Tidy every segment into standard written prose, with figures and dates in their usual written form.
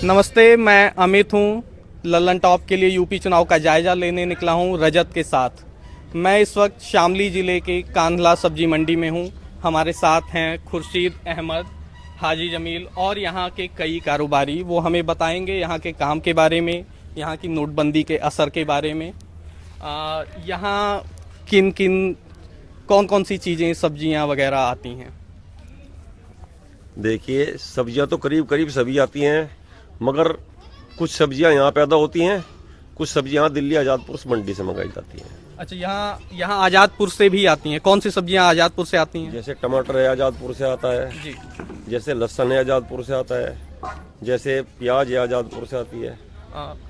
नमस्ते, मैं अमित हूँ। लल्लन टॉप के लिए यूपी चुनाव का जायज़ा लेने निकला हूँ रजत के साथ। मैं इस वक्त शामली ज़िले के कांधला सब्जी मंडी में हूँ। हमारे साथ हैं खुर्शीद अहमद, हाजी जमील और यहाँ के कई कारोबारी। वो हमें बताएंगे यहाँ के काम के बारे में, यहाँ की नोटबंदी के असर के बारे में। यहाँ किन किन कौन कौन सी चीज़ें, सब्जियाँ वगैरह आती हैं। देखिए, सब्जियां तो करीब करीब सभी आती हैं, मगर कुछ सब्जियां यहाँ पैदा होती हैं, कुछ सब्जियां दिल्ली आज़ादपुर मंडी से मंगाई जाती हैं। अच्छा, यहाँ आज़ादपुर से भी आती हैं। कौन सी सब्जियाँ आज़ादपुर से आती हैं? जैसे टमाटर है आज़ादपुर से आता है जी। जैसे लहसुन है आज़ादपुर से आता है, जैसे प्याज है आज़ादपुर से आती है,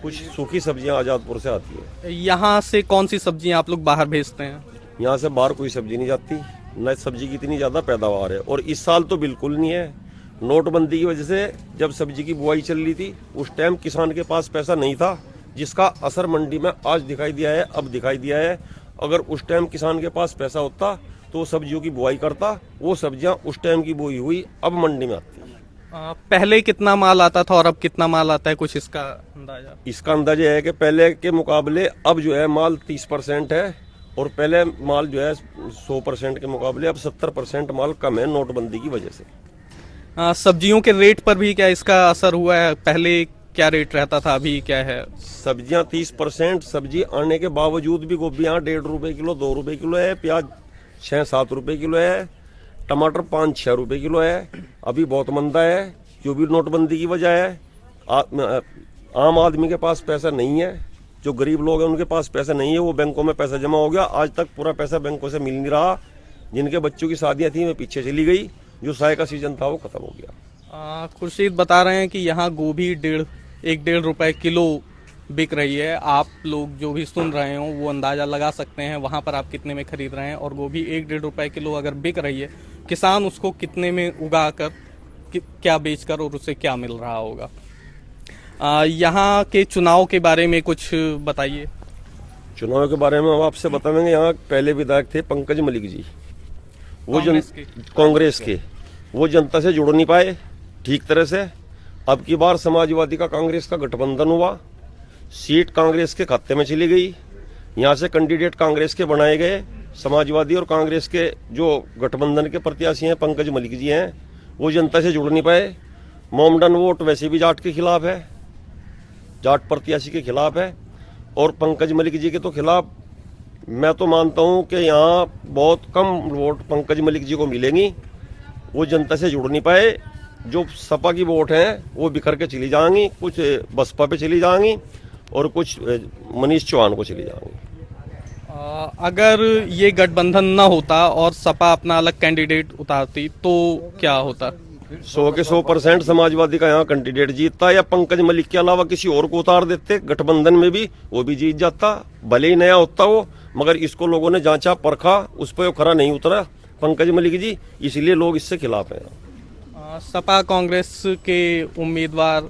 कुछ सूखी सब्जियां आज़ादपुर से आती है। यहाँ से कौन सी सब्जियाँ आप लोग बाहर भेजते हैं? यहाँ से बाहर कोई सब्जी नहीं जाती, न सब्जी की इतनी ज़्यादा पैदावार है, और इस साल तो बिल्कुल नहीं है। नोटबंदी की वजह से जब सब्जी की बुआई चल रही थी उस टाइम किसान के पास पैसा नहीं था, जिसका असर मंडी में आज दिखाई दिया है, अब दिखाई दिया है। अगर उस टाइम किसान के पास पैसा होता तो वो सब्जियों की बुआई करता। वो सब्जियां उस टाइम की बोई हुई अब मंडी में आती है। पहले कितना माल आता था और अब कितना माल आता है, कुछ इसका अंदाजा? इसका अंदाजा है कि पहले के मुकाबले अब जो है माल 30% है, और पहले माल जो है 100% के मुकाबले अब 70% माल कम है नोटबंदी की वजह से। सब्जियों के रेट पर भी क्या इसका असर हुआ है? पहले क्या रेट रहता था, अभी क्या है? सब्जियां 30% सब्जी आने के बावजूद भी गोभी यहाँ 1.5 रुपये किलो, 2 रुपये किलो है, प्याज 6-7 रुपये किलो है, टमाटर 5-6 रुपये किलो है। अभी बहुत मंदा है, जो भी नोटबंदी की वजह है। आम आदमी के पास पैसा नहीं है, जो गरीब लोग हैं उनके पास पैसा नहीं है, वो बैंकों में पैसा जमा हो गया। आज तक पूरा पैसा बैंकों से मिल नहीं रहा। जिनके बच्चों की शादियाँ थी वे पीछे चली गई, जो साय का सीजन था वो खत्म हो गया। खुर्शीद बता रहे हैं कि यहाँ गोभी 1-1.5 रुपए किलो बिक रही है। आप लोग जो भी सुन रहे हो वो अंदाज़ा लगा सकते हैं वहाँ पर आप कितने में खरीद रहे हैं। और गोभी 1-1.5 रुपए किलो अगर बिक रही है, किसान उसको कितने में उगा कर क्या बेचकर और उसे क्या मिल रहा होगा। यहाँ के चुनाव के बारे में कुछ बताइए। चुनाव के बारे में हम आपसे बताएंगे। यहाँ पहले विधायक थे पंकज मलिक जी, वो कांग्रेस के, वो जनता से जुड़ नहीं पाए ठीक तरह से। अब की बार समाजवादी का कांग्रेस का गठबंधन हुआ, सीट कांग्रेस के खाते में चली गई। यहाँ से कैंडिडेट कांग्रेस के बनाए गए। समाजवादी और कांग्रेस के जो गठबंधन के प्रत्याशी हैं पंकज मलिक जी हैं, वो जनता से जुड़ नहीं पाए। मोमडन वोट वैसे भी जाट के खिलाफ है, जाट प्रत्याशी के खिलाफ है, और पंकज मलिक जी के तो खिलाफ मैं तो मानता हूं कि यहाँ बहुत कम वोट पंकज मलिक जी को मिलेंगी। वो जनता से जुड़ नहीं पाए। जो सपा की वोट हैं वो बिखर के चली जाएंगी, कुछ बसपा पे चली जाएंगी और कुछ मनीष चौहान को चली जाएंगी। अगर ये गठबंधन न होता और सपा अपना अलग कैंडिडेट उतारती तो क्या होता? 100 के 100% समाजवादी का यहाँ कैंडिडेट जीतता, या पंकज मलिक के अलावा किसी और को उतार देते गठबंधन में भी, वो भी जीत जाता। भले ही नया होता वो, मगर इसको लोगों ने जांचा परखा, उस पर खरा नहीं उतरा पंकज मलिक जी, इसलिए लोग इससे खिलाफ हैं। सपा कांग्रेस के उम्मीदवार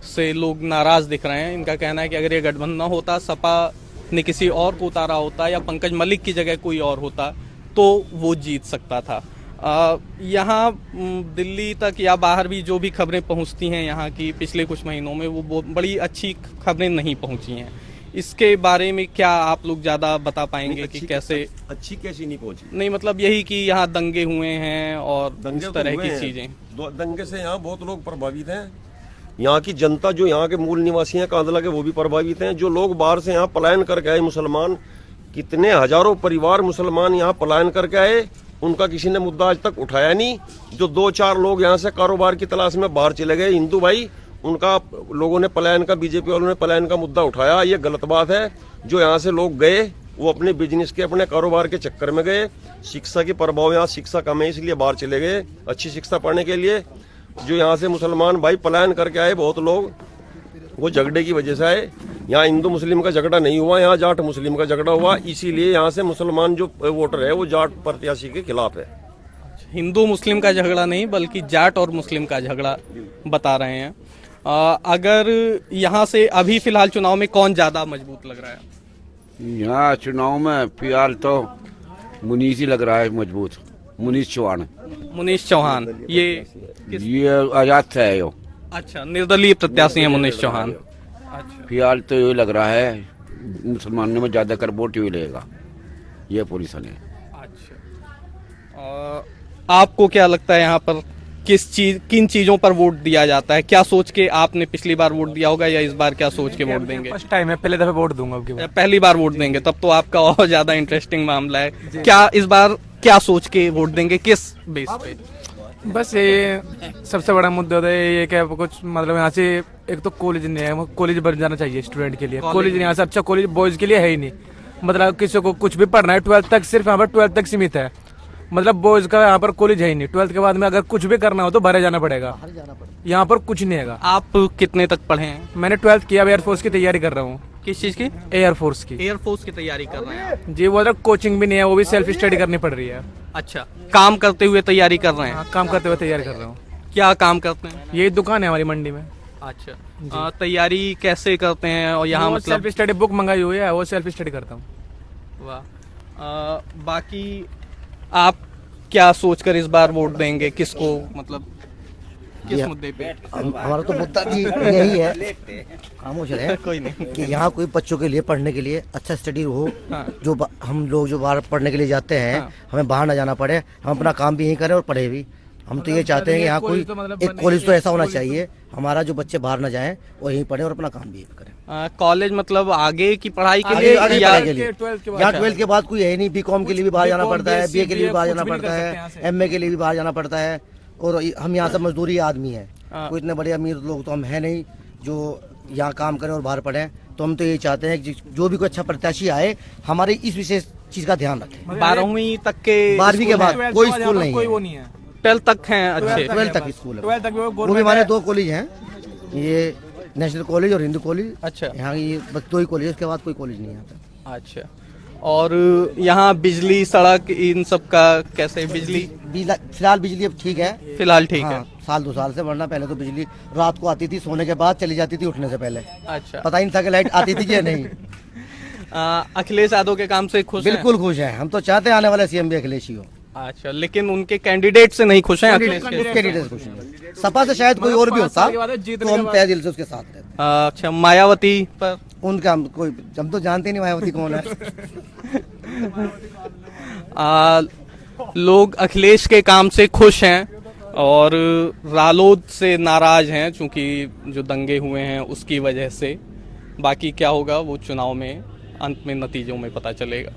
से लोग नाराज दिख रहे हैं। इनका कहना है कि अगर ये गठबंधन न होता, सपा ने किसी और को उतारा होता या पंकज मलिक की जगह कोई और होता तो वो जीत सकता था। यहाँ दिल्ली तक या बाहर भी जो भी खबरें पहुँचती हैं यहाँ की पिछले कुछ महीनों में, वो बड़ी अच्छी खबरें नहीं पहुँची हैं। इसके बारे में क्या आप लोग ज़्यादा बता पाएंगे कि कैसे अच्छी कैसी नहीं पहुंची? नहीं, मतलब यही कि यहाँ दंगे हुए हैं और इस तरह की चीज़ें। दंगे से यहाँ बहुत लोग प्रभावित हैं। यहाँ की जनता, जो यहाँ के मूल निवासी हैं कांधला के, वो भी प्रभावित हैं। जो लोग बाहर से यहाँ पलायन करके आए मुसलमान, कितने हजारों परिवार मुसलमान यहाँ पलायन करके आए, उनका किसी ने मुद्दा आज तक उठाया नहीं। जो 2-4 लोग यहाँ से कारोबार की तलाश में बाहर चले गए हिंदू भाई, उनका लोगों ने पलायन का, बीजेपी वालों ने पलायन का मुद्दा उठाया। ये गलत बात है। जो यहाँ से लोग गए वो अपने बिजनेस के, अपने कारोबार के चक्कर में गए। शिक्षा की प्रभाव, यहाँ शिक्षा कम है इसलिए बाहर चले गए अच्छी शिक्षा पढ़ने के लिए। जो यहाँ से मुसलमान भाई पलायन करके आए बहुत लोग, वो झगड़े की वजह से आए। यहाँ हिंदू मुस्लिम का झगड़ा नहीं हुआ, यहाँ जाट मुस्लिम का झगड़ा हुआ। इसीलिए यहाँ से मुसलमान जो वोटर है वो जाट प्रत्याशी के खिलाफ है। हिंदू मुस्लिम का झगड़ा नहीं बल्कि जाट और मुस्लिम का झगड़ा बता रहे हैं। अगर यहाँ से अभी फिलहाल चुनाव में कौन ज़्यादा मजबूत लग रहा है? यहाँ चुनाव में फिलहाल तो मुनीस ही लग रहा है मजबूत। मुनीष चौहान। मुनीष चौहान ये आजाद से है यो। अच्छा, निर्दलीय प्रत्याशी हैं मुनीश चौहान। अच्छा, फिलहाल तो ये लग रहा है मुसलमानों में ज्यादातर वोट ये लेगा, ये पोजीशन है। अच्छा। आपको क्या लगता है यहाँ पर किन चीजों पर वोट दिया जाता है? क्या सोच के आपने पिछली बार वोट दिया होगा या इस बार क्या सोच के वोट देंगे? फर्स्ट टाइम है, पहले दफे वोट दूंगा अब की बार। पहली बार वोट देंगे, तब तो आपका और ज्यादा इंटरेस्टिंग मामला है। क्या इस बार क्या सोच के वोट देंगे, किस बेस पे? बस ये सबसे बड़ा मुद्दा होता है ये क्या कुछ मतलब यहाँ से एक तो कॉलेज नहीं है, कॉलेज बन जाना चाहिए स्टूडेंट के लिए। कॉलेज यहाँ से अच्छा कॉलेज बॉयज के लिए है ही नहीं, मतलब किसी को कुछ भी पढ़ना है 12th तक, सिर्फ यहाँ पर 12th तक सीमित है, मतलब बॉयज का यहाँ पर कॉलेज है ही नहीं। 12th के बाद में अगर कुछ भी करना हो तो बाहर जाना पड़ेगा, यहाँ पर कुछ नहीं है। आप कितने तक पढ़े हैं? मैंने 12th किया, एयरफोर्स की तैयारी कर रहा हूँ। किस चीज की? एयरफोर्स की। एयरफोर्स की तैयारी कर रहे हैं? जी, वो कोचिंग भी नहीं है, वो भी सेल्फ स्टडी करनी पड़ रही है। अच्छा, काम करते हुए तैयारी कर रहे हैं? हाँ, काम करते हुए तैयारी कर रहा हूँ। क्या काम करते हैं? यही दुकान है हमारी मंडी में। अच्छा, तैयारी कैसे करते हैं? और यहाँ मतलब सेल्फ स्टडी बुक मंगाई हुई है, वो सेल्फ स्टडी करता हूँ। वाह। बाकी आप क्या सोचकर इस बार वोट देंगे, किसको, मतलब किस मुद्दे पे? हमारा तो मुद्दा जी यही है, खामोश रहे कोई नहीं कि यहाँ कोई बच्चों के लिए पढ़ने के लिए अच्छा स्टडी हो। हाँ। हम लोग जो बाहर पढ़ने के लिए जाते हैं, हाँ। हमें बाहर ना जाना पड़े, हम अपना काम भी यहीं करें और पढ़े भी। हम तो ये चाहते हैं कि यहाँ कोई एक कॉलेज तो ऐसा होना चाहिए हमारा, जो बच्चे बाहर ना जाएं और यहीं पढ़ें और अपना काम भी यहीं करें। कॉलेज मतलब आगे की पढ़ाई के आगे लिए आगे या पढ़ाई के लिए। यहाँ 12th के बाद कोई है ही नहीं, बीकॉम के लिए भी बाहर जाना पड़ता है, बीए के लिए भी बाहर जाना पड़ता है, एमए के लिए भी बाहर जाना पड़ता है। और हम यहाँ सब मजदूरी आदमी है, कोई इतने बड़े अमीर लोग तो हम है नहीं जो यहाँ काम करें और बाहर पढ़ें। तो हम तो ये चाहते हैं कि जो भी कोई अच्छा प्रत्याशी आए हमारी इस विशेष चीज का ध्यान रखें। 12वीं तक के 12वीं के बाद कोई स्कूल नहीं कोई वो है, नहीं है। 12th तक हैं अच्छे? 12th तक स्कूल है। 12th तक वो भी हमारे 2 कॉलेज हैं, ये नेशनल कॉलेज और हिंदू कॉलेज। अच्छा। यहाँ ये बस 2 ही कॉलेज, उसके बाद कोई कॉलेज नहीं है यहाँ पे। अच्छा, और यहाँ बिजली सड़क इन सब का कैसे? बिजली फिलहाल बिजली अब ठीक है, फिलहाल ठीक हाँ, है। साल 2 साल से, वरना पहले तो बिजली रात को आती थी, सोने के बाद चली जाती थी, उठने से पहले अच्छा। पता ही नहीं था कि लाइट आती थी कि नहीं। अखिलेश यादव के काम से खुश हैं? बिल्कुल खुश हैं, हम तो चाहते हैं आने वाले सीएम भी अखिलेश ही हो। अच्छा, लेकिन उनके कैंडिडेट से नहीं खुश हैं अखिलेश के? कैंडिडेट खुश हैं। सपा से शायद कोई और भी होता तो हम तय दिल से उसके साथ रहते। अच्छा, मायावती पर? उनका हम तो जानते नहीं मायावती कौन है। लोग अखिलेश के काम से खुश हैं और रालोद से नाराज हैं, चूंकि जो दंगे हुए हैं उसकी वजह से। बाकी क्या होगा वो चुनाव में अंत में नतीजों में पता चलेगा।